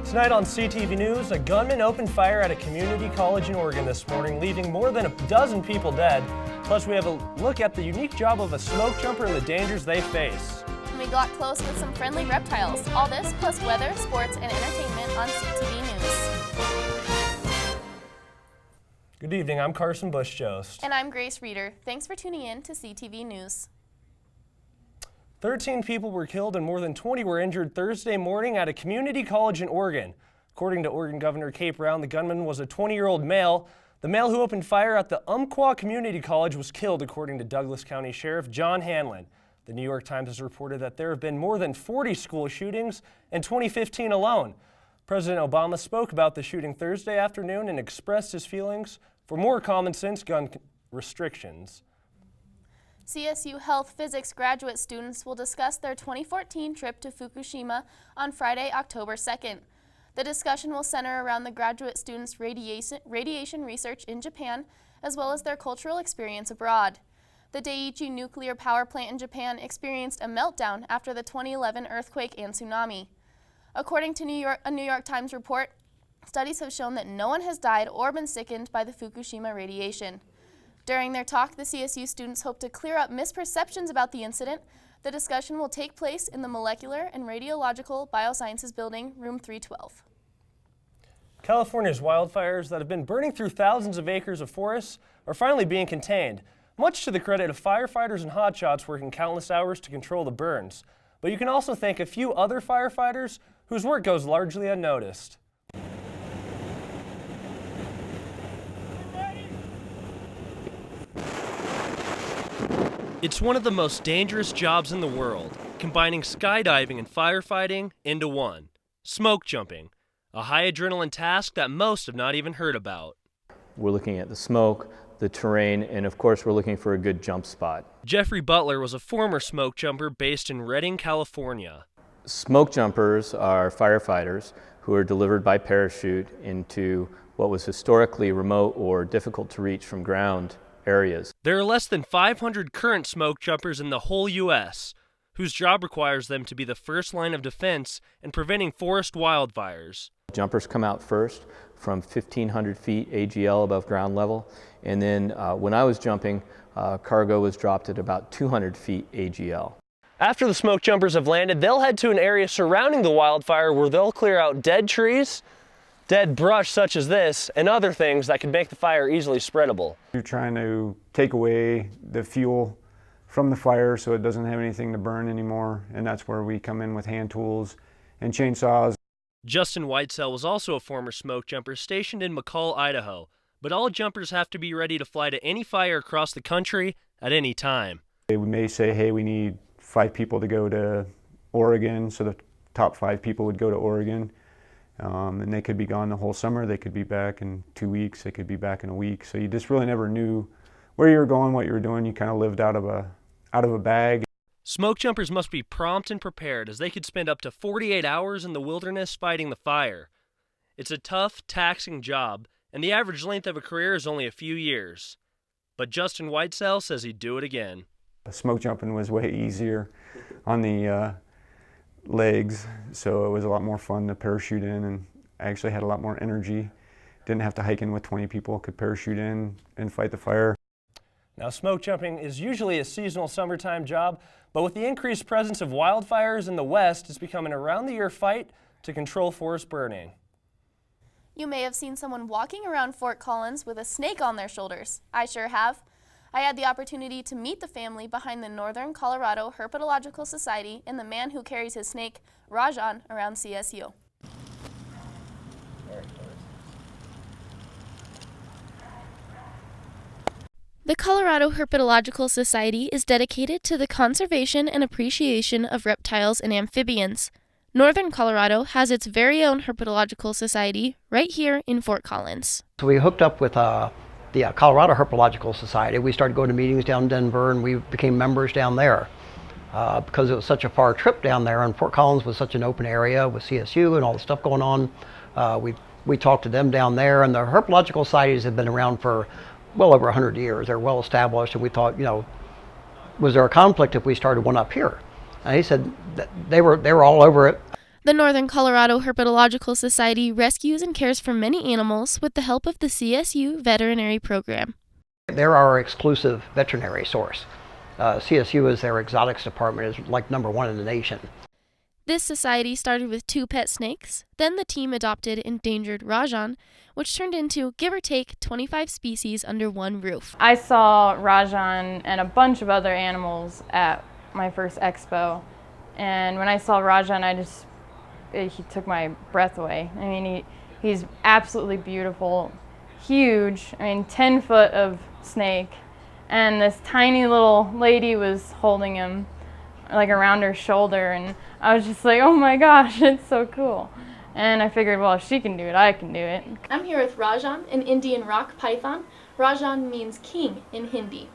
Tonight on CTV News, a gunman opened fire at a community college in Oregon this morning, leaving more than a dozen people dead. Plus, we have a look at the unique job of a smoke jumper and the dangers they face. We got close with some friendly reptiles. All this plus weather, sports, and entertainment on CTV News. Good evening, I'm Karsen Buschjost. And I'm Grace Reeder. Thanks for tuning in to CTV News. 13 people were killed and more than 20 were injured Thursday morning at a community college in Oregon. According to Oregon Governor Kate Brown, the gunman was a 20-year-old male. The male who opened fire at the Umpqua Community College was killed, according to Douglas County Sheriff John Hanlon. The New York Times has reported that there have been more than 40 school shootings in 2015 alone. President Obama spoke about the shooting Thursday afternoon and expressed his feelings for more common-sense gun restrictions. CSU Health Physics graduate students will discuss their 2014 trip to Fukushima on Friday, October 2nd. The discussion will center around the graduate students' radiation research in Japan, as well as their cultural experience abroad. The Daiichi nuclear power plant in Japan experienced a meltdown after the 2011 earthquake and tsunami. According to a New York Times report, studies have shown that no one has died or been sickened by the Fukushima radiation. During their talk, the CSU students hope to clear up misperceptions about the incident. The discussion will take place in the Molecular and Radiological Biosciences Building, room 312. California's wildfires that have been burning through thousands of acres of forests are finally being contained, much to the credit of firefighters and hotshots working countless hours to control the burns. But you can also thank a few other firefighters whose work goes largely unnoticed. It's one of the most dangerous jobs in the world, combining skydiving and firefighting into one. Smoke jumping, a high adrenaline task that most have not even heard about. We're looking at the smoke, the terrain, and of course we're looking for a good jump spot. Jeffrey Butler was a former smoke jumper based in Redding, California. Smoke jumpers are firefighters who are delivered by parachute into what was historically remote or difficult to reach from ground areas. There are less than 500 current smoke jumpers in the whole U.S., whose job requires them to be the first line of defense in preventing forest wildfires. Jumpers come out first from 1,500 feet AGL above ground level, and then when I was jumping, cargo was dropped at about 200 feet AGL. After the smoke jumpers have landed, they'll head to an area surrounding the wildfire where they'll clear out dead trees, dead brush such as this, and other things that could make the fire easily spreadable. You're trying to take away the fuel from the fire so it doesn't have anything to burn anymore, and that's where we come in with hand tools and chainsaws. Justin Whitesell was also a former smoke jumper stationed in McCall, Idaho, but all jumpers have to be ready to fly to any fire across the country at any time. We may say, hey, we need 5 people to go to Oregon, so the top 5 people would go to Oregon. And they could be gone the whole summer, they could be back in 2 weeks, they could be back in a week. So you just really never knew where you were going, what you were doing. You kind of lived out of a bag. Smoke jumpers must be prompt and prepared, as they could spend up to 48 hours in the wilderness fighting the fire. It's a tough, taxing job, and the average length of a career is only a few years. But Justin Whitesell says he'd do it again. Smoke jumping was way easier on the legs, so it was a lot more fun to parachute in, and I actually had a lot more energy. Didn't have to hike in with 20 people, could parachute in and fight the fire. Now, smoke jumping is usually a seasonal summertime job, but with the increased presence of wildfires in the West, it's become an around-the-year fight to control forest burning. You may have seen someone walking around Fort Collins with a snake on their shoulders. I sure have. I had the opportunity to meet the family behind the Northern Colorado Herpetological Society and the man who carries his snake, Rajan, around CSU. The Colorado Herpetological Society is dedicated to the conservation and appreciation of reptiles and amphibians. Northern Colorado has its very own herpetological society right here in Fort Collins. So we hooked up with the Colorado Herpetological Society. We started going to meetings down in Denver, and we became members down there because it was such a far trip down there, and Fort Collins was such an open area with CSU and all the stuff going on. We talked to them down there, and the herpetological societies have been around for well over 100 years. They're well established, and we thought, was there a conflict if we started one up here? And he said that they were all over it. The Northern Colorado Herpetological Society rescues and cares for many animals with the help of the CSU veterinary program. They're our exclusive veterinary source. CSU is their exotics department, is like #1 in the nation. This society started with 2 pet snakes, then the team adopted endangered Rajan, which turned into, give or take, 25 species under one roof. I saw Rajan and a bunch of other animals at my first expo, and when I saw Rajan, he took my breath away. I mean, he's absolutely beautiful, huge, 10 foot of snake, and this tiny little lady was holding him like around her shoulder, and I was just like, oh my gosh, it's so cool. And I figured, well, if she can do it, I can do it. I'm here with Rajan, an Indian rock python. Rajan means king in Hindi.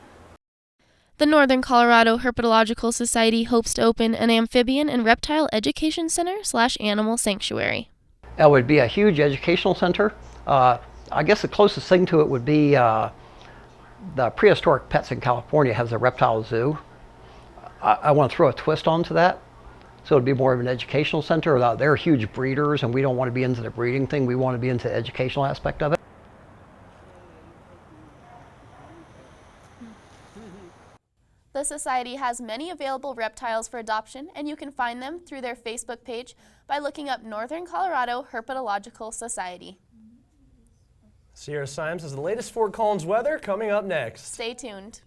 The Northern Colorado Herpetological Society hopes to open an amphibian and reptile education center / animal sanctuary. It would be a huge educational center. I guess the closest thing to it would be the Prehistoric Pets in California has a reptile zoo. I want to throw a twist onto that. So it'd be more of an educational center. They're huge breeders, and we don't want to be into the breeding thing. We want to be into the educational aspect of it. The Society has many available reptiles for adoption, and you can find them through their Facebook page by looking up Northern Colorado Herpetological Society. Sierra Symes has the latest Fort Collins weather coming up next. Stay tuned.